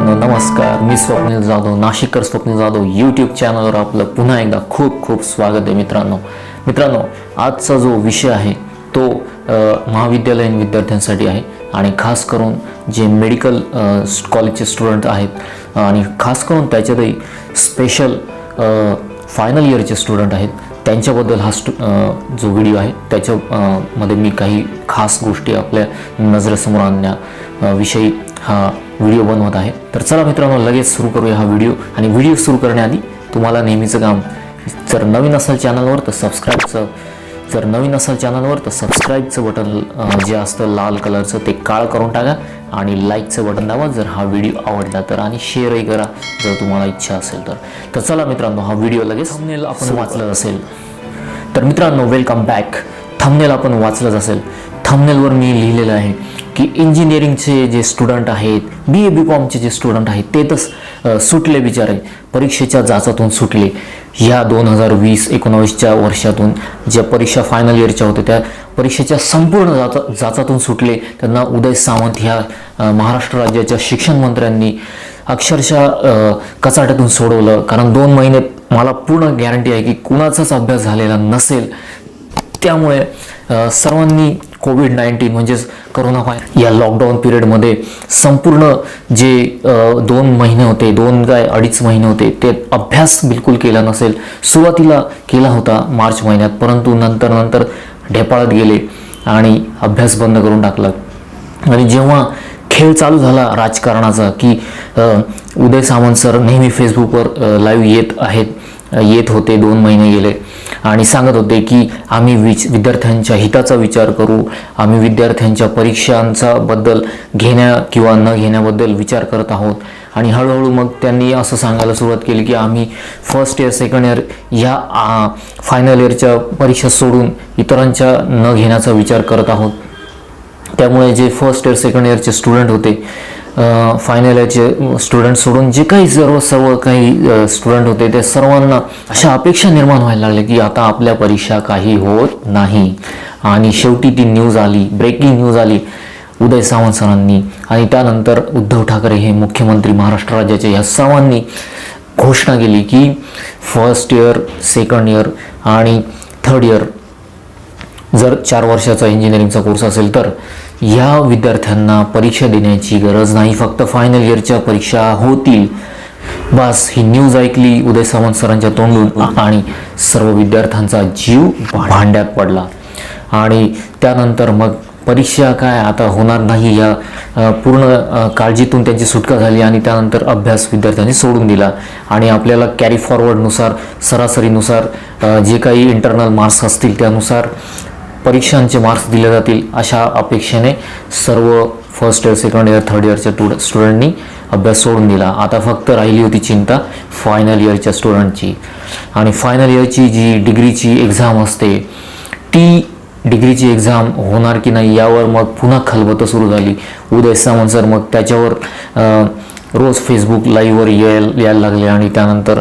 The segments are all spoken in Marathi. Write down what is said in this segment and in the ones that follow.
मित्रांनो नमस्कार, मी स्वप्नील जाधव, नाशिककर स्वप्नील जाधव यूट्यूब चॅनलवर आपलं पुन्हा एकदा खूप खूप स्वागत आहे। मित्रांनो आजचा जो विषय आहे तो महाविद्यालयीन विद्यार्थ्यांसाठी आहे आणि खास करून जे मेडिकल कॉलेजचे स्टुडंट आहेत आणि खास करून त्याच्यातही स्पेशल फायनल इयरचे स्टुडंट आहेत त्यांच्याबद्दल हा जो व्हिडिओ आहे त्याच्यामध्ये मी काही खास गोष्टी आपल्या नजरेसमोर आणण्याविषयी हा व्हिडिओ बनवत आहे। तर चला मित्रांनो लगेच सुरू करूया हा व्हिडिओ। आणि व्हिडिओ सुरू करण्याआधी तुम्हाला नेहमीचं काम, जर नवीन असाल चॅनलवर तर सबस्क्राईबचं बटन जे असतं लाल कलरचं ते काळं करून टाका आणि लाईकचं बटन दाबा जर हा व्हिडिओ आवडला तर, आणि शेअरही करा जर तुम्हाला इच्छा असेल तर चला मित्रांनो हा व्हिडिओ लगेच थंबनेल आपण वाचलं असेल तर मित्रांनो वेलकम बॅक। थंबनेल आपण वाचलंच असेल, थंबनेलवर मी लिहिलेलं आहे की इंजिनिअरिंगचे जे स्टुडंट आहेत, BA BComचे जे स्टुडंट आहेत ते तर सुटले बिचारे, परीक्षेच्या जाचातून सुटले। ह्या 2020-19च्या वर्षातून ज्या परीक्षा फायनल इयरच्या होत्या त्या परीक्षेच्या संपूर्ण जाचातून सुटले। त्यांना उदय सामंत ह्या महाराष्ट्र राज्याच्या शिक्षण मंत्र्यांनी अक्षरशः कचाट्यातून सोडवलं। कारण 2 महिने मला पूर्ण गॅरंटी आहे की कुणाचाच अभ्यास झालेला नसेल, त्यामुळे सर्वांनी कोविड-19 म्हणजेच कोरोना व्हायरस या लॉकडाऊन पिरियडमध्ये संपूर्ण जे 2 महिने होते, 2-2.5 महिने होते ते अभ्यास बिलकुल केला नसेल। सुरुवातीला केला होता मार्च महिन्यात, परंतु नंतर ढेपाळत गेले आणि अभ्यास बंद करून टाकला। आणि जेव्हा खेळ चालू झाला राजकारणाचा की उदय सामंत सर नेहमी फेसबुकवर लाईव्ह येत होते, 2 महिने गेले आणि सांगत होते की आम्ही विद्यार्थ्यांच्या हिताचा विचार करू, आम्ही विद्यार्थ्यांच्या परीक्षांचा बद्दल घेण्या किंवा न घेण्याबद्दल विचार करत आहोत। आणि हळूहळू मग त्यांनी असं सांगायला सुरुवात केली की आम्ही फर्स्ट इयर सेकंड इयर ह्या फायनल इयरच्या परीक्षा सोडून इतरांच्या न घेण्याचा विचार करत आहोत। त्यामुळे जे फर्स्ट इयर सेकंड इयरचे स्टुडंट होते, फायनल इयरचे स्टुडंट सोडून जे काही सर्व काही स्टुडंट होते ते सर्वांना अशा अपेक्षा निर्माण व्हायला लागल्या की आता आपल्या परीक्षा काही होत नाही। आणि शेवटी ती न्यूज आली, ब्रेकिंग न्यूज आली उदय सामंत सरांनी, आणि त्यानंतर उद्धव ठाकरे हे मुख्यमंत्री महाराष्ट्र राज्याचे, ह्या सर्वांनी घोषणा केली की फर्स्ट इयर, सेकंड इयर आणि थर्ड इयर जर 4 वर्षाचा इंजिनिअरिंगचा कोर्स असेल तर या विद्यार्थ्यांना परीक्षा देण्याची गरज नाही, फक्त फायनल इयरच्या परीक्षा होतील। बस ही न्यूज ऐकली उदय सामंत सरांच्या तोंडून आणि सर्व विद्यार्थ्यांचा जीव भांड्यात पडला। आणि त्यानंतर मग परीक्षा काय आता होणार नाही या पूर्ण काळजीतून त्यांची सुटका झाली आणि त्यानंतर अभ्यास विद्यार्थ्यांनी सोडून दिला। आणि आपल्याला कॅरी फॉरवर्डनुसार, सरासरीनुसार जे काही इंटरनल मार्क्स असतील त्यानुसार परीक्षांचे मार्क्स दिले जातील अशा अपेक्षेने serve first year, second year, third इयरच्या स्टुडंटनी अभ्यास सोडून दिला। आता फक्त राहिली होती चिंता फायनल इयरच्या स्टुडंटची। आणि फायनल इयरची जी डिग्रीची एक्झाम असते ती डिग्रीची एक्झाम होणार की नाही यावर मग पुन्हा खलबतं सुरू झाली। उदय सामंत सर मग त्याच्यावर रोज फेसबुक लाईव्हवर यायला लागले आणि त्यानंतर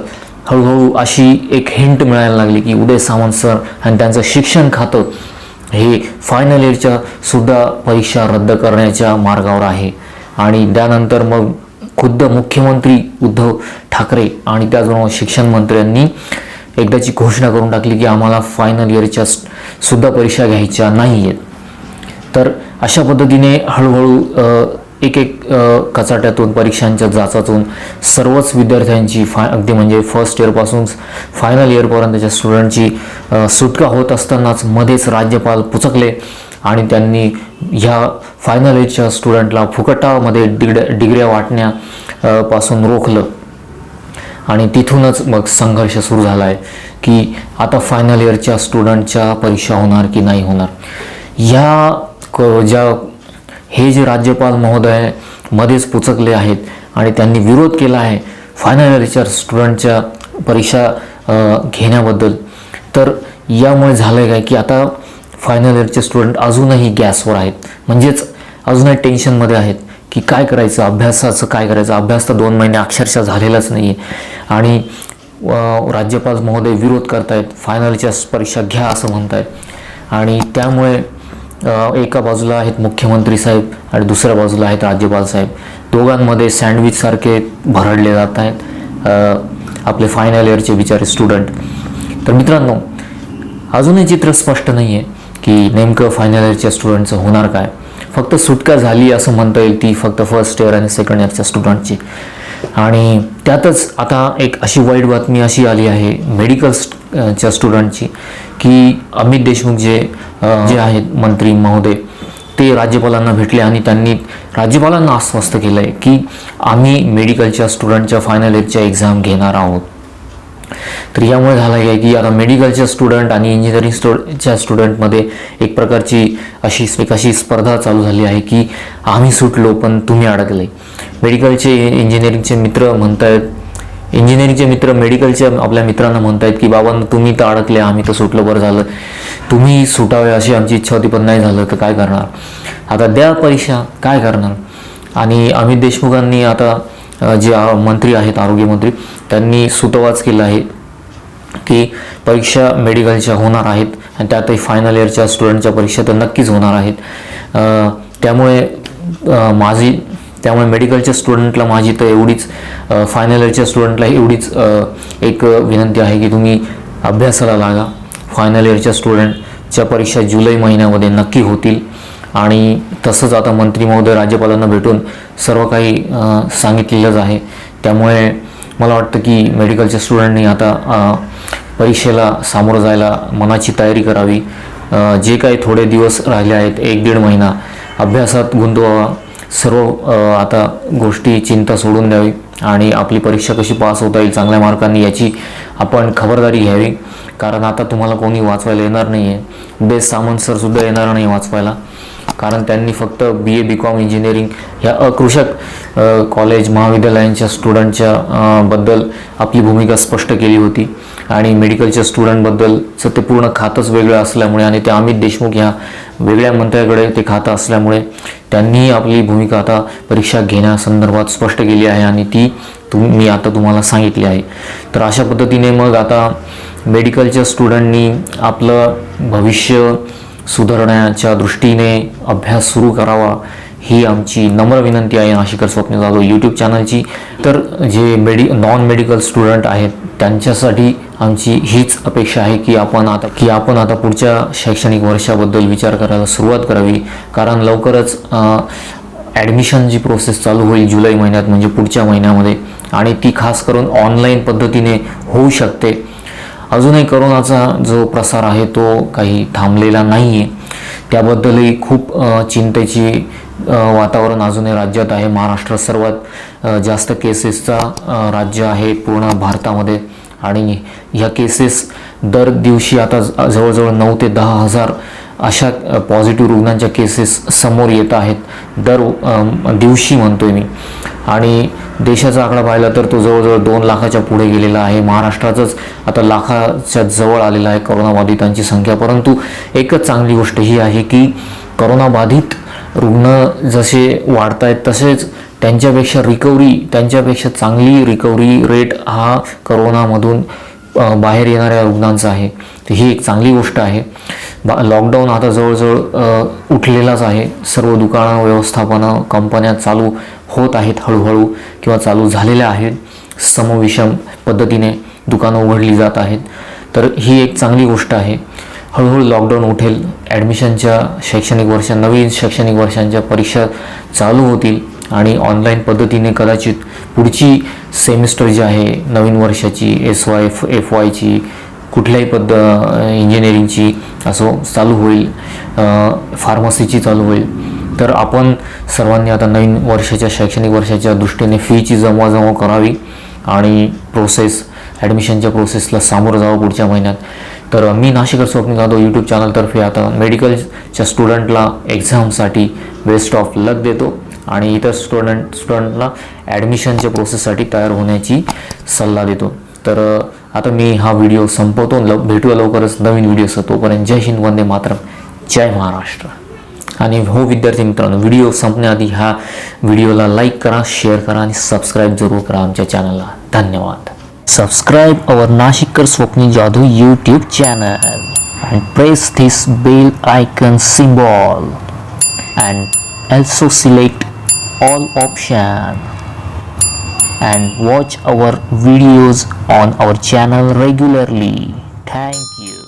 हळूहळू अशी एक हिंट मिळायला लागली की उदय सामंत सर आणि त्यांचं शिक्षण खातं हे फायनल इयरच्या सुद्धा परीक्षा रद्द करण्याच्या मार्गावर आहे। आणि त्यानंतर मग खुद्द मुख्यमंत्री उद्धव ठाकरे आणि त्याचबरोबर शिक्षण मंत्र्यांनी एकदाची घोषणा करून टाकली की आम्हाला फायनल इयरच्या सुद्धा परीक्षा घ्यायच्या नाही आहेत। तर अशा पद्धतीने हळूहळू एक कचाट्यातून, परीक्षांच्या जाचातून सर्वच विद्यार्थ्यांची अगदी म्हणजे फर्स्ट इयरपासून फायनल इयरपर्यंतच्या स्टुडंटची सुटका होत असतानाच मध्येच राज्यपाल पुचकले आणि त्यांनी ह्या फायनल इयरच्या स्टुडंटला फुकटामध्ये डिग्र्या वाटण्यापासून रोखलं। आणि तिथूनच मग संघर्ष सुरू झाला आहे की आता फायनल इयरच्या स्टुडंटच्या परीक्षा होणार की नाही होणार। हे जे राज्यपाल महोदय मध्येच पुचकले आहेत आणि त्यांनी विरोध केला आहे फायनल इयरच्या स्टुडंटच्या परीक्षा घेण्याबद्दल। तर यामुळे झालं काय की आता फायनल इयरचे स्टुडंट अजूनही गॅसवर आहेत, म्हणजेच अजूनही टेन्शनमध्ये आहेत की काय करायचं, अभ्यासाचं काय करायचं। अभ्यास तर 2 महिने अक्षरशः झालेलाच नाही आहे आणि राज्यपाल महोदय विरोध करतायत, फायनलच्या परीक्षा घ्या असं म्हणतायत। आणि त्यामुळे एका बाजूला आहेत मुख्यमंत्री साहेब आणि दुसऱ्या बाजूला आहेत राज्यपाल साहेब. दोघांमध्ये सँडविच सारखे भरडले जात आहेत आपले फायनल इयरचे बिचारे स्टुडंट. तर मित्रांनो, अजूनही चित्र स्पष्ट नाही आहे की नेमकं फायनल इयरच्या स्टुडंटचं होणार काय. फक्त सुटका झाली असं म्हणता येईल ती फक्त फर्स्ट इयर आणि सेकंड इयरच्या स्टुडंटची. आणि त्यातच आता एक अशी वाईट बातमी अशी आली आहे मेडिकलच्या स्टुडंटची की अमित देशमुख जे आहेत मंत्री महोदय, ते राज्यपालांना भेटले आणि त्यांनी राज्यपालांना आश्वस्त केलं आहे की आम्ही मेडिकलच्या स्टुडंटच्या फायनल इयरच्या एक्झाम घेणार आहोत. तर यामुळे झालं आहे की आता मेडिकलच्या स्टुडंट आणि इंजिनिअरिंगच्या स्टुडंटमध्ये एक प्रकारची अशी स्पर्धा चालू झाली आहे की आम्ही सुटलो पण तुम्ही अडकले. मेडिकलचे इंजिनिअरिंगचे मित्र म्हणतायत, इंजिनिअरिंगचे मित्र मेडिकलच्या आपल्या मित्रांना म्हणतायत की बाबा तुम्ही तर अडकले, आम्ही तर सुटलो, बरं झालं, तुम्ही सुटावे अशी आमची इच्छा होती पण नाही झालं तर काय करणार. आता द्या परीक्षा, काय करणार. आणि अमित देशमुखांनी आता जे मंत्री आहेत आरोग्यमंत्री, त्यांनी सुतोवाच केला आहे की परीक्षा मेडिकलच्या होणार आहेत आणि त्यातही फायनल इयरच्या स्टुडंटच्या परीक्षा तर नक्कीच होणार आहेत. त्यामुळे मेडिकलच्या स्टुडंटला माझी तर एवढीच, फायनल इयरच्या स्टुडंटला एवढीच एक विनंती आहे की तुम्ही अभ्यासाला लागा. फायनल इयरच्या स्टुडंटच्या परीक्षा जुलै महिन्यामध्ये नक्की होतील. आणि तसंच आता मंत्री महोदय राज्यपालांना भेटून सर्व काही सांगितलेलंच आहे. त्यामुळे मला वाटतं की मेडिकलच्या स्टुडंटनी आता परीक्षेला सामोरं जायला मनाची तयारी करावी. जे काही थोडे दिवस राहिले आहेत, 1-1.5 महिना अभ्यासात गुंतवावा. सर्व आता गोष्टी चिंता सोडून द्यावी आणि आपली परीक्षा कशी पास होता येईल चांगल्या मार्कांनी याची आपण खबरदारी घ्यावी. कारण आता तुम्हाला कोणी वाचवायला येणार नाही आहे. उदेश सामंत सर सुद्धा येणार नाही वाचवायला, कारण त्यांनी फक्त BA BCom इंजिनिअरिंग ह्या अकृषक कॉलेज महाविद्यालयांच्या स्टुडंटच्या बद्दल आपली भूमिका स्पष्ट केली होती. आणि मेडिकलच्या स्टुडंटबद्दलचं ते पूर्ण खातंच वेगळं असल्यामुळे आणि ते अमित देशमुख ह्या वेगळ्या मंत्र्याकडे ते खातं असल्यामुळे त्यांनी आपली भूमिका आता परीक्षा घेण्यासंदर्भात स्पष्ट केली आहे आणि ती मी आता तुम्हाला सांगितली आहे. तर अशा पद्धतीने मग आता मेडिकलच्या स्टुडंटनी आपलं भविष्य सुधारण्याच्या दृष्टीने अभ्यास सुरू करावा ही आमची नम्र विनंती आहे नाशिकर स्वप्नील जाधव यूट्यूब चॅनलची. तर जे नॉन मेडिकल स्टुडंट आहेत त्यांच्यासाठी आमची हीच अपेक्षा आहे की आपण आता पुढच्या शैक्षणिक वर्षाबद्दल विचार करायला सुरुवात करावी. कारण लवकरच ॲडमिशन जी प्रोसेस चालू होईल जुलै महिन्यात, म्हणजे पुढच्या महिन्यामध्ये, आणि ती खास करून ऑनलाईन पद्धतीने होऊ शकते. अजूनही करोनाचा जो प्रसार आहे तो काही थांबलेला नाही आहे, त्याबद्दलही खूप चिंतेची वातावरण अजूनही राज्यात आहे. महाराष्ट्र सर्वात जास्त केसेसचा राज्य आहे पूर्ण भारतामध्ये आणि ह्या केसेस दर दिवशी आता जवळजवळ 9 ते 10 हजार अशा पॉझिटिव्ह रुग्णांच्या केसेस समोर येत आहेत दर दिवशी म्हणतोय मी. आणि देशाचा आकडा पाहिला तर तो जवळजवळ 2 लाखाच्या पुढे गेलेला आहे. महाराष्ट्राचंच आता लाखाच्या जवळ आलेला आहे करोनाबाधितांची संख्या. परंतु एकच चांगली गोष्ट ही आहे की करोनाबाधित रुग्ण जसे वाढत आहेत तसेच त्यांच्यापेक्षा चांगली रिकव्हरी रेट हा करोनामधून बाहेर येणाऱ्या रुग्णांचा आहे. तर ही एक चांगली गोष्ट आहे. लॉकडाऊन आता जवळजवळ उठलेलाच आहे. सर्व दुकानं, व्यवस्थापनं, कंपन्या चालू होत आहेत हळूहळू किंवा चालू झालेल्या आहेत. समविषम पद्धतीने दुकानं उघडली जात आहेत. तर ही एक चांगली गोष्ट आहे. हळूहळू लॉकडाऊन उठेल, ॲडमिशनच्या नवीन शैक्षणिक वर्षांच्या परीक्षा चालू होतील आणि ऑनलाईन पद्धतीने कदाचित पुढची सेमिस्टर जी आहे नवीन वर्षाची SY FYची कुठल्याही इंजिनिअरिंगची असो चालू होईल, फार्मसीची चालू होईल. तर आपण सर्वांनी आता नवीन वर्षाच्या शैक्षणिक वर्षाच्या दृष्टीने फीची जमवाजमव करावी आणि ॲडमिशनच्या प्रोसेसला सामोरं जावं पुढच्या महिन्यात. तर मी नाशिकर स्वप्नील जाधव यूट्यूब चॅनलतर्फे आता मेडिकलच्या स्टुडंटला एक्झामसाठी बेस्ट ऑफ लक देतो आणि इतर स्टुडंटला ॲडमिशनच्या प्रोसेससाठी तयार होण्याची सल्ला देतो. तर आता मी हा व्हिडिओ संपवतो. भेटूया लवकरच नवीन व्हिडिओसह. तोपर्यंत जय हिंद, वंदे मातरम, जय महाराष्ट्र. आणि हो विद्यार्थी मित्रांनो, व्हिडिओ संपण्याआधी ह्या व्हिडिओला लाईक करा, शेअर करा आणि सबस्क्राईब जरूर करा आमच्या चॅनलला. धन्यवाद. सबस्क्राईब अवर नाशिकर Swapnil Jadhav YouTube channel. and press this bell icon symbol and also select all option and watch our videos on our channel regularly. Thank you.